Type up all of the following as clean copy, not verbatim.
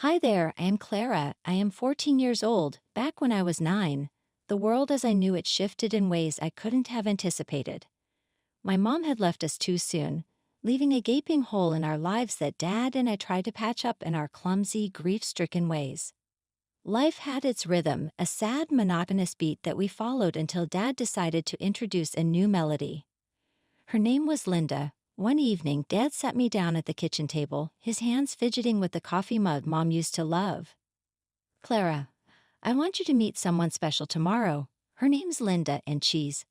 Hi there, I am Clara. I am 14 years old. Back when I was 9, the world as I knew it shifted in ways I couldn't have anticipated. My mom had left us too soon, leaving a gaping hole in our lives that Dad and I tried to patch up in our clumsy, grief-stricken ways. Life had its rhythm, a sad, monotonous beat that we followed until Dad decided to introduce a new melody. Her name was Linda. One evening, Dad sat me down at the kitchen table, his hands fidgeting with the coffee mug Mom used to love. Clara, I want you to meet someone special tomorrow. Her name's Linda and she's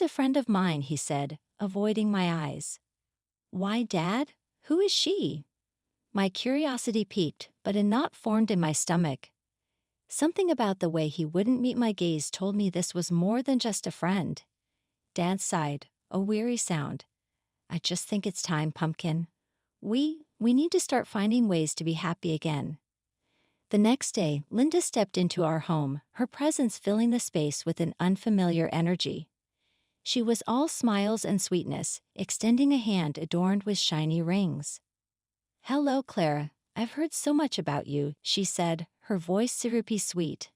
a friend of mine, he said, avoiding my eyes. Why, Dad? Who is she? My curiosity piqued, but a knot formed in my stomach. Something about the way he wouldn't meet my gaze told me this was more than just a friend. Dad sighed, a weary sound. I just think it's time, Pumpkin. We need to start finding ways to be happy again. The next day, Linda stepped into our home, her presence filling the space with an unfamiliar energy. She was all smiles and sweetness, extending a hand adorned with shiny rings. Hello, Clara. I've heard so much about you, she said, her voice syrupy sweet.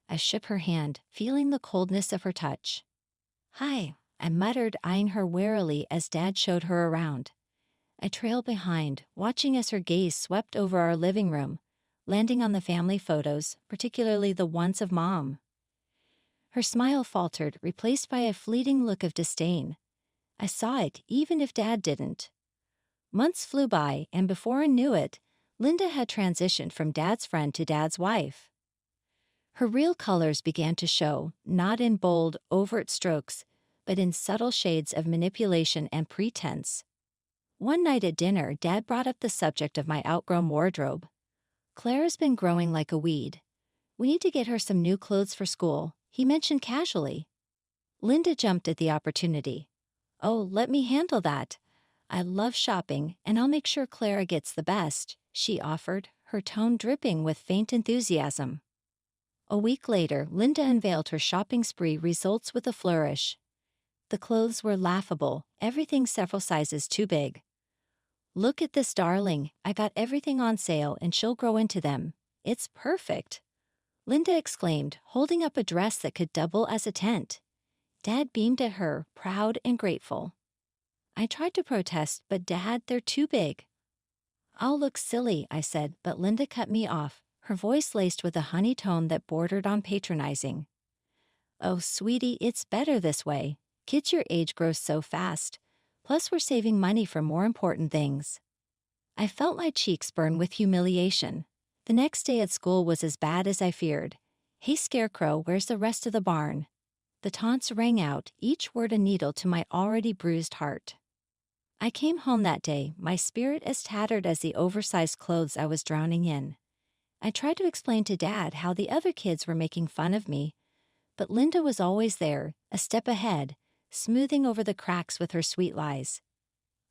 I shook her hand, feeling the coldness of her touch. Hi, I muttered, eyeing her warily as Dad showed her around. I trailed behind, watching as her gaze swept over our living room, landing on the family photos, particularly the ones of Mom. Her smile faltered, replaced by a fleeting look of disdain. I saw it, even if Dad didn't. Months flew by, and before I knew it, Linda had transitioned from Dad's friend to Dad's wife. Her real colors began to show, not in bold, overt strokes, but in subtle shades of manipulation and pretense. One night at dinner, Dad brought up the subject of my outgrown wardrobe. Clara's been growing like a weed. We need to get her some new clothes for school, he mentioned casually. Linda jumped at the opportunity. Oh, let me handle that. I love shopping, and I'll make sure Clara gets the best, she offered, her tone dripping with faint enthusiasm. A week later, Linda unveiled her shopping spree results with a flourish. The clothes were laughable, everything several sizes too big. Look at this, darling. I got everything on sale and she'll grow into them. It's perfect. Linda exclaimed, holding up a dress that could double as a tent. Dad beamed at her, proud and grateful. I tried to protest, but Dad, they're too big. I'll look silly, I said, but Linda cut me off, her voice laced with a honey tone that bordered on patronizing. Oh, sweetie, it's better this way. Kids your age grow so fast. Plus, we're saving money for more important things. I felt my cheeks burn with humiliation. The next day at school was as bad as I feared. Hey, Scarecrow, where's the rest of the barn? The taunts rang out, each word a needle to my already bruised heart. I came home that day, my spirit as tattered as the oversized clothes I was drowning in. I tried to explain to Dad how the other kids were making fun of me, but Linda was always there, a step ahead, smoothing over the cracks with her sweet lies.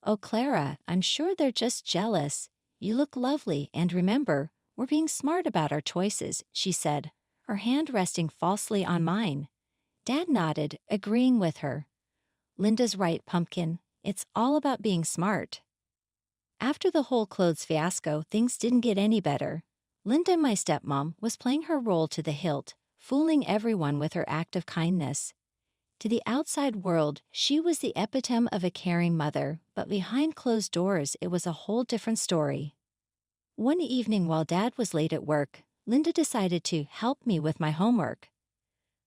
Oh, Clara, I'm sure they're just jealous. You look lovely, and remember, we're being smart about our choices, she said, her hand resting falsely on mine. Dad nodded, agreeing with her. Linda's right, Pumpkin. It's all about being smart. After the whole clothes fiasco, things didn't get any better. Linda, my stepmom, was playing her role to the hilt, fooling everyone with her act of kindness. To the outside world, she was the epitome of a caring mother, but behind closed doors it was a whole different story. One evening while Dad was late at work, Linda decided to help me with my homework.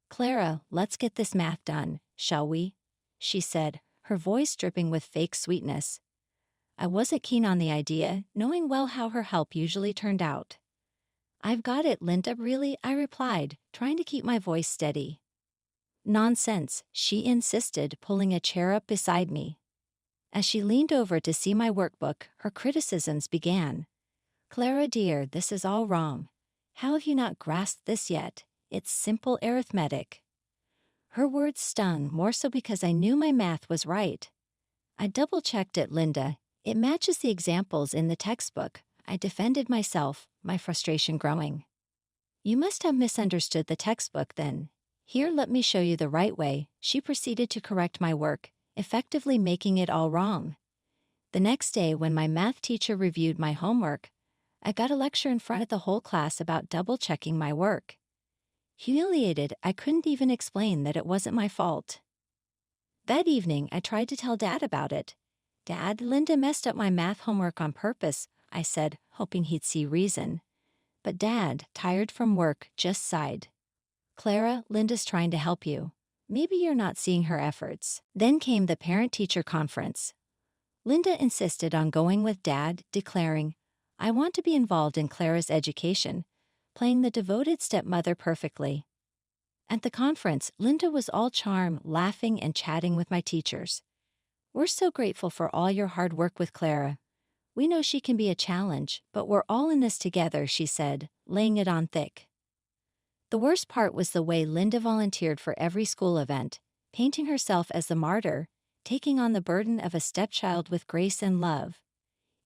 Clara, let's get this math done, shall we? She said, her voice dripping with fake sweetness. I wasn't keen on the idea, knowing well how her help usually turned out. I've got it, Linda, really, I replied, trying to keep my voice steady. Nonsense, she insisted, pulling a chair up beside me. As she leaned over to see my workbook, her criticisms began. Clara dear, this is all wrong. How have you not grasped this yet? It's simple arithmetic. Her words stung, more so because I knew my math was right. I double-checked it, Linda. It matches the examples in the textbook. I defended myself, my frustration growing. You must have misunderstood the textbook then. Here, let me show you the right way. She proceeded to correct my work, effectively making it all wrong. The next day, when my math teacher reviewed my homework, I got a lecture in front of the whole class about double-checking my work. Humiliated, I couldn't even explain that it wasn't my fault. That evening, I tried to tell Dad about it. "Dad, Linda messed up my math homework on purpose," I said, hoping he'd see reason. But Dad, tired from work, just sighed. "Clara, Linda's trying to help you. Maybe you're not seeing her efforts." Then came the parent-teacher conference. Linda insisted on going with Dad, declaring, "I want to be involved in Clara's education," playing the devoted stepmother perfectly. At the conference, Linda was all charm, laughing and chatting with my teachers. "We're so grateful for all your hard work with Clara. We know she can be a challenge, but we're all in this together," she said, laying it on thick. The worst part was the way Linda volunteered for every school event, painting herself as the martyr, taking on the burden of a stepchild with grace and love.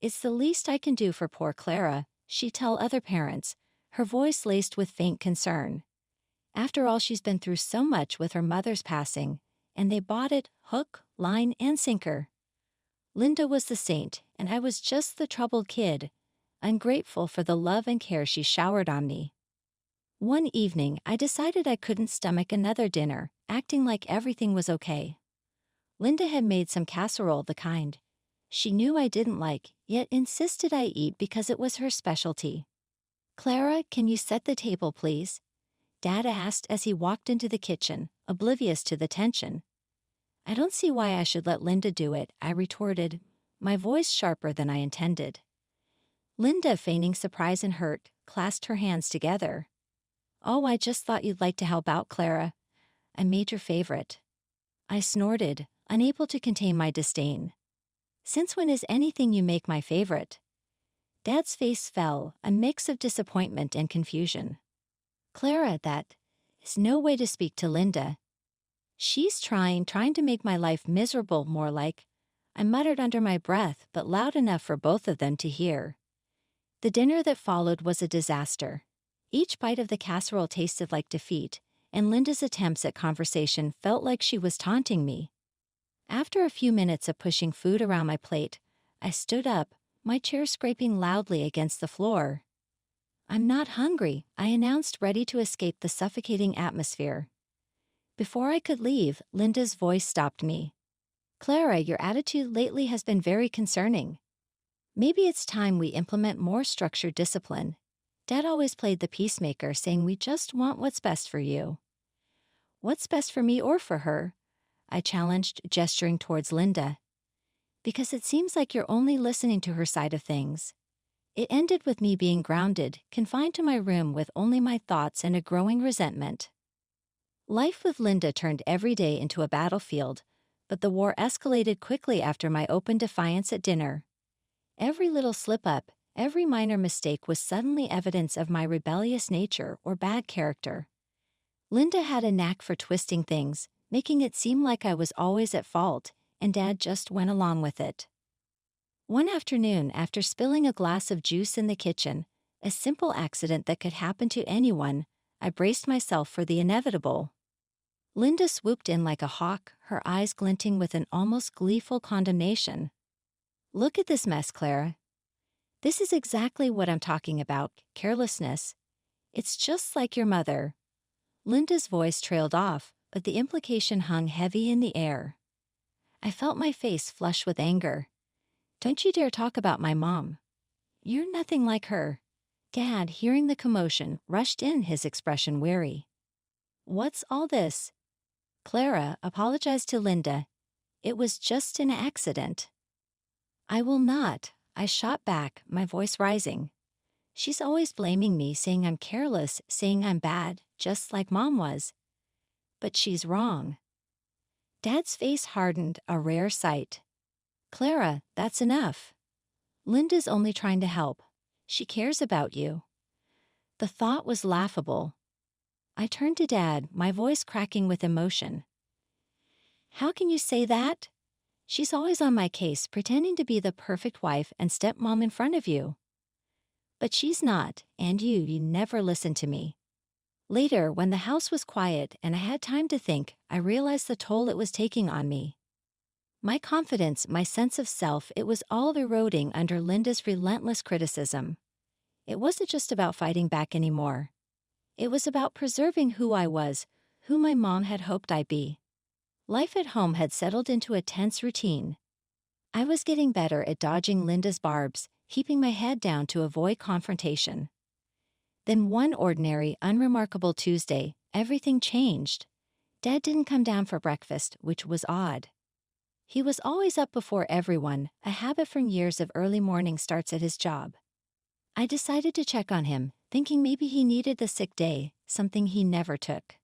"It's the least I can do for poor Clara," she'd tell other parents, her voice laced with faint concern. "After all, she's been through so much with her mother's passing, and they bought it hook, line, and sinker." Linda was the saint, and I was just the troubled kid, ungrateful for the love and care she showered on me. One evening, I decided I couldn't stomach another dinner, acting like everything was okay. Linda had made some casserole, the kind she knew I didn't like, yet insisted I eat because it was her specialty. "Clara, can you set the table, please?" Dad asked as he walked into the kitchen, oblivious to the tension. "I don't see why I should let Linda do it," I retorted, my voice sharper than I intended. Linda, feigning surprise and hurt, clasped her hands together. "Oh, I just thought you'd like to help out, Clara. I made your favorite." I snorted, unable to contain my disdain. "Since when is anything you make my favorite?" Dad's face fell, a mix of disappointment and confusion. "Clara, that is no way to speak to Linda. She's trying to make my life miserable, more like," I muttered under my breath, but loud enough for both of them to hear. The dinner that followed was a disaster. Each bite of the casserole tasted like defeat, and Linda's attempts at conversation felt like she was taunting me. After a few minutes of pushing food around my plate, I stood up, my chair scraping loudly against the floor. "I'm not hungry," I announced, ready to escape the suffocating atmosphere. Before I could leave, Linda's voice stopped me. "Clara, your attitude lately has been very concerning. Maybe it's time we implement more structured discipline. Dad always played the peacemaker, saying we just want what's best for you." "What's best for me or for her?" I challenged, gesturing towards Linda. "Because it seems like you're only listening to her side of things." It ended with me being grounded, confined to my room with only my thoughts and a growing resentment. Life with Linda turned every day into a battlefield, but the war escalated quickly after my open defiance at dinner. Every little slip-up, every minor mistake was suddenly evidence of my rebellious nature or bad character. Linda had a knack for twisting things, making it seem like I was always at fault, and Dad just went along with it. One afternoon, after spilling a glass of juice in the kitchen, a simple accident that could happen to anyone, I braced myself for the inevitable. Linda swooped in like a hawk, her eyes glinting with an almost gleeful condemnation. "Look at this mess, Clara. This is exactly what I'm talking about, carelessness. It's just like your mother." Linda's voice trailed off, but the implication hung heavy in the air. I felt my face flush with anger. "Don't you dare talk about my mom. You're nothing like her." Dad, hearing the commotion, rushed in, his expression weary. "What's all this?" "Clara, apologized to Linda. It was just an accident." "I will not," I shot back, my voice rising. "She's always blaming me, saying I'm careless, saying I'm bad, just like Mom was. But she's wrong." Dad's face hardened, a rare sight. "Clara, that's enough. Linda's only trying to help. She cares about you." The thought was laughable. I turned to Dad, my voice cracking with emotion. "How can you say that? She's always on my case, pretending to be the perfect wife and stepmom in front of you." "But she's not, and you never listen to me." Later, when the house was quiet and I had time to think, I realized the toll it was taking on me. My confidence, my sense of self, it was all eroding under Linda's relentless criticism. It wasn't just about fighting back anymore. It was about preserving who I was, who my mom had hoped I'd be. Life at home had settled into a tense routine. I was getting better at dodging Linda's barbs, keeping my head down to avoid confrontation. Then one ordinary, unremarkable Tuesday, everything changed. Dad didn't come down for breakfast, which was odd. He was always up before everyone, a habit from years of early morning starts at his job. I decided to check on him, thinking maybe he needed the sick day, something he never took.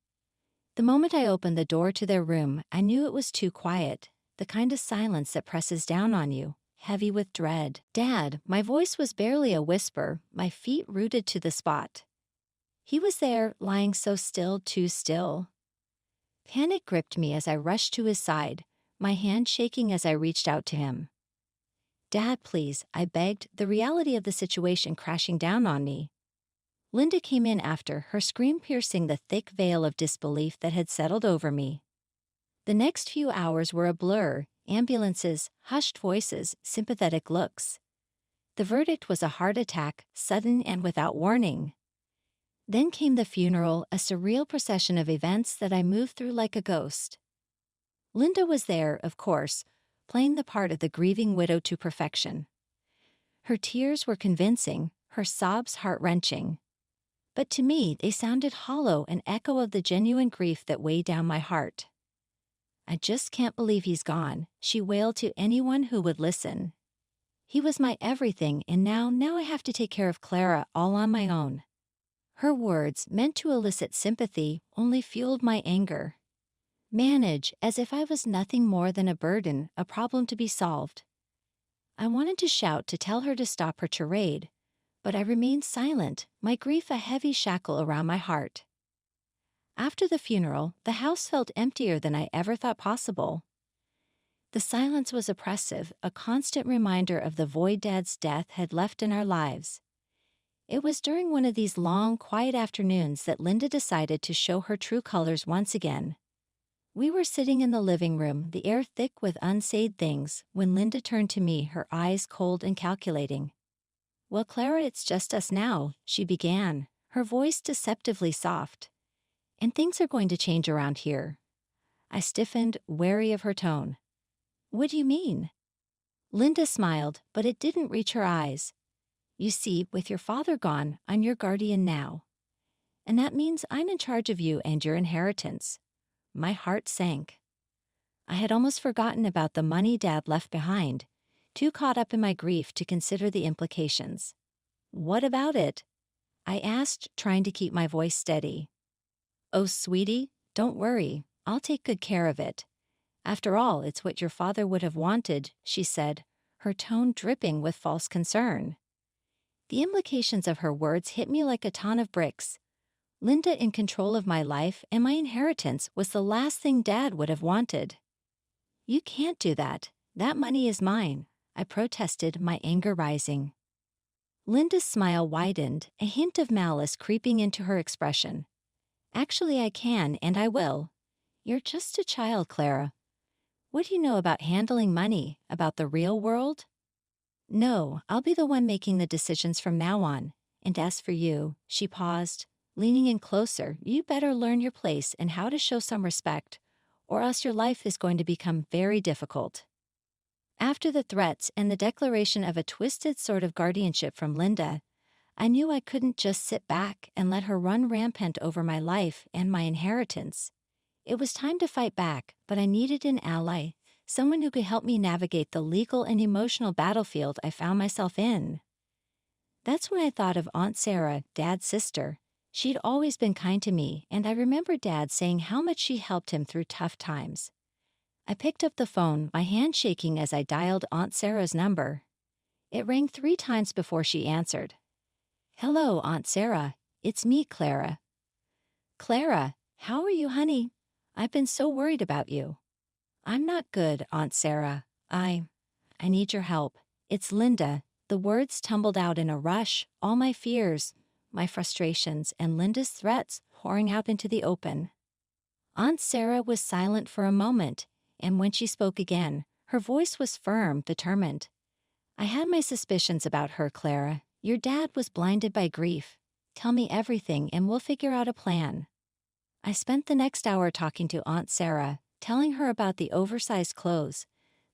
The moment I opened the door to their room, I knew it was too quiet, the kind of silence that presses down on you, heavy with dread. "Dad," my voice was barely a whisper, my feet rooted to the spot. He was there, lying so still, too still. Panic gripped me as I rushed to his side, my hand shaking as I reached out to him. "Dad, please," I begged, the reality of the situation crashing down on me. Linda came in after, her scream piercing the thick veil of disbelief that had settled over me. The next few hours were a blur, ambulances, hushed voices, sympathetic looks. The verdict was a heart attack, sudden and without warning. Then came the funeral, a surreal procession of events that I moved through like a ghost. Linda was there, of course, playing the part of the grieving widow to perfection. Her tears were convincing, her sobs heart-wrenching. But to me, they sounded hollow, an echo of the genuine grief that weighed down my heart. "I just can't believe he's gone," she wailed to anyone who would listen. "He was my everything, and now I have to take care of Clara all on my own." Her words, meant to elicit sympathy, only fueled my anger. Manage, as if I was nothing more than a burden, a problem to be solved. I wanted to shout to tell her to stop her tirade, but I remained silent, my grief a heavy shackle around my heart. After the funeral, the house felt emptier than I ever thought possible. The silence was oppressive, a constant reminder of the void Dad's death had left in our lives. It was during one of these long, quiet afternoons that Linda decided to show her true colors once again. We were sitting in the living room, the air thick with unsaid things, when Linda turned to me, her eyes cold and calculating. "Well, Clara, it's just us now," she began, her voice deceptively soft. "And things are going to change around here." I stiffened, wary of her tone. "What do you mean?" Linda smiled, but it didn't reach her eyes. "You see, with your father gone, I'm your guardian now. And that means I'm in charge of you and your inheritance." My heart sank. I had almost forgotten about the money Dad left behind, too caught up in my grief to consider the implications. "What about it?" I asked, trying to keep my voice steady. "Oh, sweetie, don't worry. I'll take good care of it. After all, it's what your father would have wanted," she said, her tone dripping with false concern. The implications of her words hit me like a ton of bricks. Linda in control of my life and my inheritance was the last thing Dad would have wanted. "You can't do that. That money is mine," I protested, my anger rising. Linda's smile widened, a hint of malice creeping into her expression. "Actually, I can, and I will. You're just a child, Clara. What do you know about handling money, about the real world?" "No, I'll be the one making the decisions from now on. And as for you," she paused, leaning in closer, "you better learn your place and how to show some respect, or else your life is going to become very difficult." After the threats and the declaration of a twisted sort of guardianship from Linda, I knew I couldn't just sit back and let her run rampant over my life and my inheritance. It was time to fight back, but I needed an ally, someone who could help me navigate the legal and emotional battlefield I found myself in. That's when I thought of Aunt Sarah, Dad's sister. She'd always been kind to me, and I remember Dad saying how much she helped him through tough times. I picked up the phone, my hand shaking as I dialed Aunt Sarah's number. It rang 3 times before she answered. "Hello, Aunt Sarah. It's me, Clara." "Clara, how are you, honey? I've been so worried about you." "I'm not good, Aunt Sarah. I need your help. It's Linda." The words tumbled out in a rush, all my fears, my frustrations, and Linda's threats pouring out into the open. Aunt Sarah was silent for a moment, and when she spoke again, her voice was firm, determined. "I had my suspicions about her, Clara. Your dad was blinded by grief. Tell me everything and we'll figure out a plan. I spent the next hour talking to Aunt Sarah, telling her about the oversized clothes,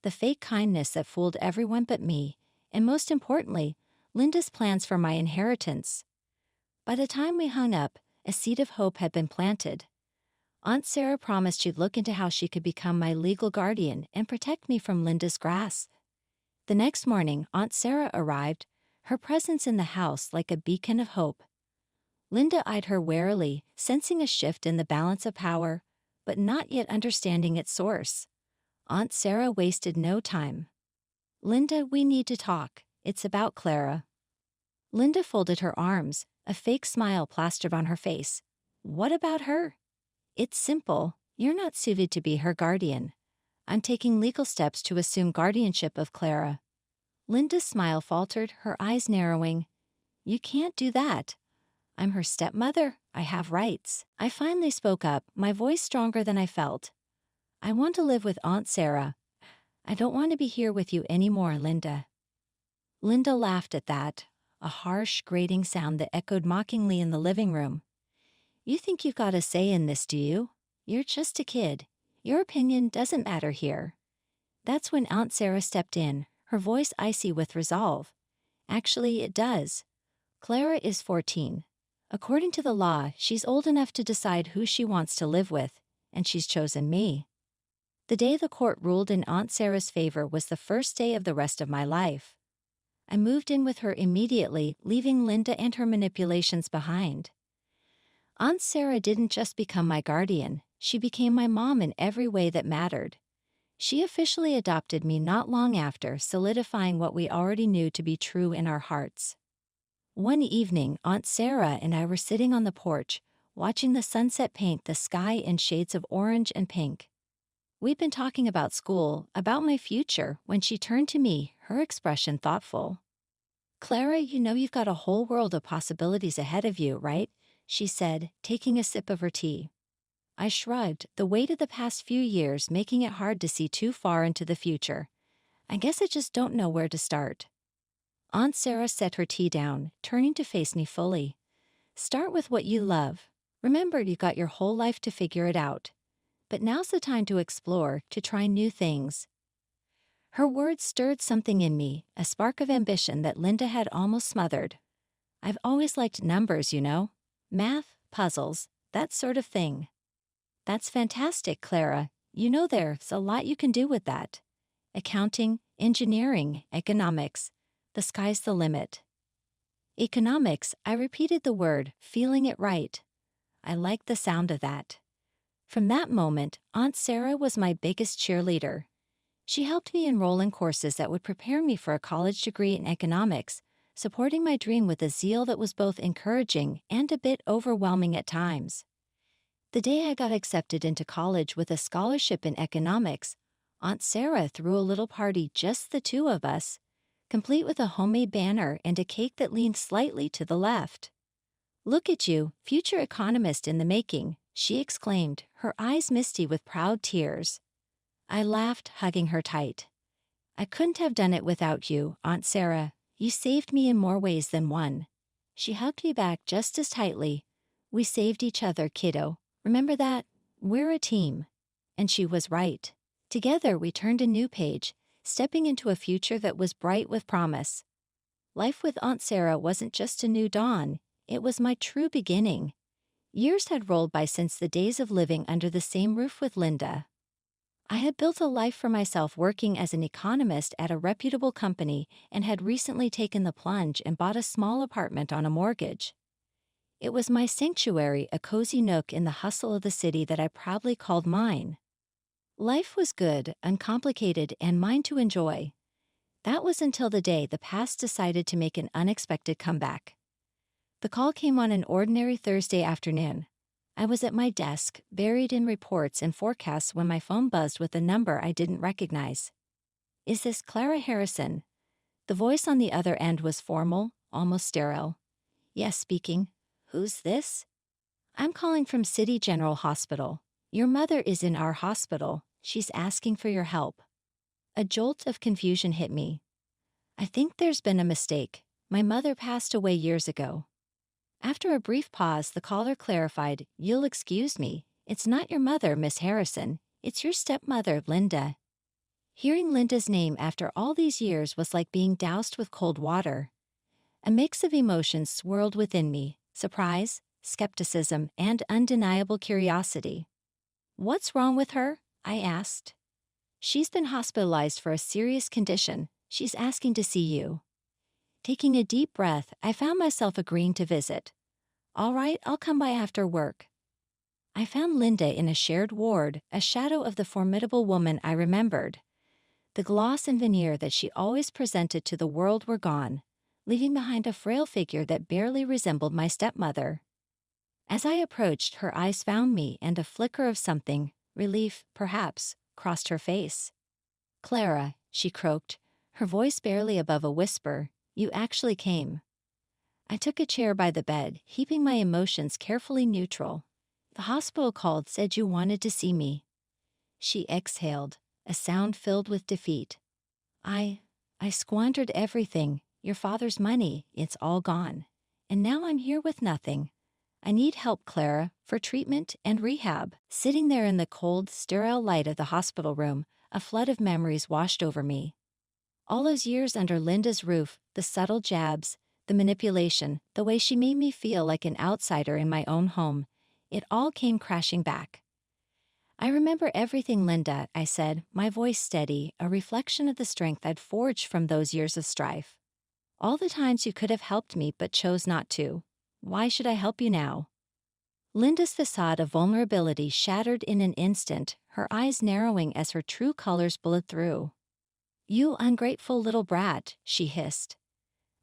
the fake kindness that fooled everyone but me, and most importantly, Linda's plans for my inheritance. By the time we hung up, a seed of hope had been planted. Aunt Sarah promised she'd look into how she could become my legal guardian and protect me from Linda's grasp. The next morning, Aunt Sarah arrived, her presence in the house like a beacon of hope. Linda eyed her warily, sensing a shift in the balance of power, but not yet understanding its source. Aunt Sarah wasted no time. "Linda, we need to talk. It's about Clara." Linda folded her arms, a fake smile plastered on her face. "What about her?" "It's simple. You're not suited to be her guardian. I'm taking legal steps to assume guardianship of Clara." Linda's smile faltered, her eyes narrowing. "You can't do that. I'm her stepmother. I have rights." I finally spoke up, my voice stronger than I felt. "I want to live with Aunt Sarah. I don't want to be here with you anymore, Linda." Linda laughed at that, a harsh, grating sound that echoed mockingly in the living room. "You think you've got a say in this, do you? You're just a kid. Your opinion doesn't matter here." That's when Aunt Sarah stepped in, her voice icy with resolve. "Actually, it does. Clara is 14. According to the law, she's old enough to decide who she wants to live with, and she's chosen me." The day the court ruled in Aunt Sarah's favor was the first day of the rest of my life. I moved in with her immediately, leaving Linda and her manipulations behind. Aunt Sarah didn't just become my guardian, she became my mom in every way that mattered. She officially adopted me not long after, solidifying what we already knew to be true in our hearts. One evening, Aunt Sarah and I were sitting on the porch, watching the sunset paint the sky in shades of orange and pink. We'd been talking about school, about my future, when she turned to me, her expression thoughtful. "Clara, you know you've got a whole world of possibilities ahead of you, right?" she said, taking a sip of her tea. I shrugged, the weight of the past few years making it hard to see too far into the future. "I guess I just don't know where to start." Aunt Sarah set her tea down, turning to face me fully. "Start with what you love. Remember, you've got your whole life to figure it out. But now's the time to explore, to try new things." Her words stirred something in me, a spark of ambition that Linda had almost smothered. I've always liked numbers, you know. Math, puzzles, that sort of thing. "That's fantastic, Clara. You know there's a lot you can do with that. Accounting, engineering, economics. The sky's the limit." Economics, I repeated the word, feeling it right. I liked the sound of that. From that moment, Aunt Sarah was my biggest cheerleader. She helped me enroll in courses that would prepare me for a college degree in economics, supporting my dream with a zeal that was both encouraging and a bit overwhelming at times. The day I got accepted into college with a scholarship in economics, Aunt Sarah threw a little party, just the two of us, complete with a homemade banner and a cake that leaned slightly to the left. "Look at you, future economist in the making," she exclaimed, her eyes misty with proud tears. I laughed, hugging her tight. "I couldn't have done it without you, Aunt Sarah. You saved me in more ways than one." She hugged me back just as tightly. "We saved each other, kiddo. Remember that? We're a team." And she was right. Together we turned a new page, stepping into a future that was bright with promise. Life with Aunt Sarah wasn't just a new dawn, it was my true beginning. Years had rolled by since the days of living under the same roof with Linda. I had built a life for myself working as an economist at a reputable company and had recently taken the plunge and bought a small apartment on a mortgage. It was my sanctuary, a cozy nook in the hustle of the city that I proudly called mine. Life was good, uncomplicated, and mine to enjoy. That was until the day the past decided to make an unexpected comeback. The call came on an ordinary Thursday afternoon. I was at my desk, buried in reports and forecasts when my phone buzzed with a number I didn't recognize. "Is this Clara Harrison?" The voice on the other end was formal, almost sterile. "Yes, speaking. Who's this?" "I'm calling from City General Hospital. Your mother is in our hospital. She's asking for your help." A jolt of confusion hit me. "I think there's been a mistake. My mother passed away years ago. After a brief pause, the caller clarified, "You'll excuse me. It's not your mother, Miss Harrison. It's your stepmother, Linda." Hearing Linda's name after all these years was like being doused with cold water. A mix of emotions swirled within me: surprise, skepticism, and undeniable curiosity. "What's wrong with her?" I asked. "She's been hospitalized for a serious condition. She's asking to see you." Taking a deep breath, I found myself agreeing to visit. "All right, I'll come by after work." I found Linda in a shared ward, a shadow of the formidable woman I remembered. The gloss and veneer that she always presented to the world were gone, leaving behind a frail figure that barely resembled my stepmother. As I approached, her eyes found me, and a flicker of something, relief, perhaps, crossed her face. "Clara," she croaked, her voice barely above a whisper, "you actually came." I took a chair by the bed, keeping my emotions carefully neutral. "The hospital called, said you wanted to see me." She exhaled, a sound filled with defeat. I squandered everything, your father's money, it's all gone. And now I'm here with nothing. I need help, Clara, for treatment and rehab." Sitting there in the cold, sterile light of the hospital room, a flood of memories washed over me. All those years under Linda's roof, the subtle jabs, the manipulation, the way she made me feel like an outsider in my own home, it all came crashing back. "I remember everything, Linda," I said, my voice steady, a reflection of the strength I'd forged from those years of strife. "All the times you could have helped me but chose not to. Why should I help you now?" Linda's facade of vulnerability shattered in an instant, her eyes narrowing as her true colors bled through. "You ungrateful little brat," she hissed.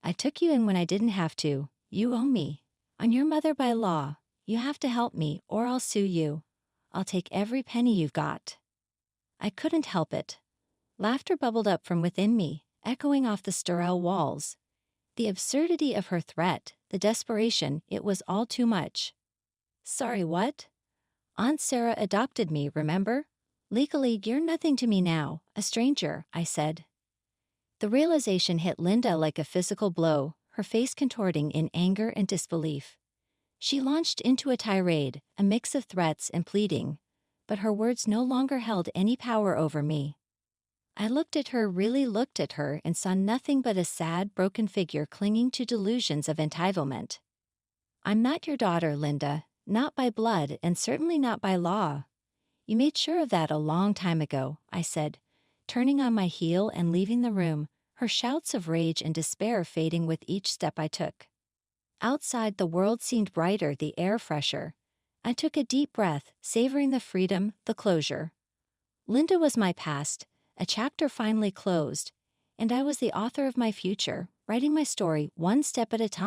"I took you in when I didn't have to. You owe me. I'm your mother by law. You have to help me, or I'll sue you. I'll take every penny you've got." I couldn't help it. Laughter bubbled up from within me, echoing off the sterile walls. The absurdity of her threat, the desperation, it was all too much. "Sorry, what?" "Aunt Sarah adopted me, remember? Legally, you're nothing to me now, a stranger," I said. The realization hit Linda like a physical blow, her face contorting in anger and disbelief. She launched into a tirade, a mix of threats and pleading, but her words no longer held any power over me. I looked at her, really looked at her, and saw nothing but a sad, broken figure clinging to delusions of entitlement. "I'm not your daughter, Linda, not by blood and certainly not by law. You made sure of that a long time ago," I said, turning on my heel and leaving the room, her shouts of rage and despair fading with each step I took. Outside, the world seemed brighter, the air fresher. I took a deep breath, savoring the freedom, the closure. Linda was my past, a chapter finally closed, and I was the author of my future, writing my story one step at a time.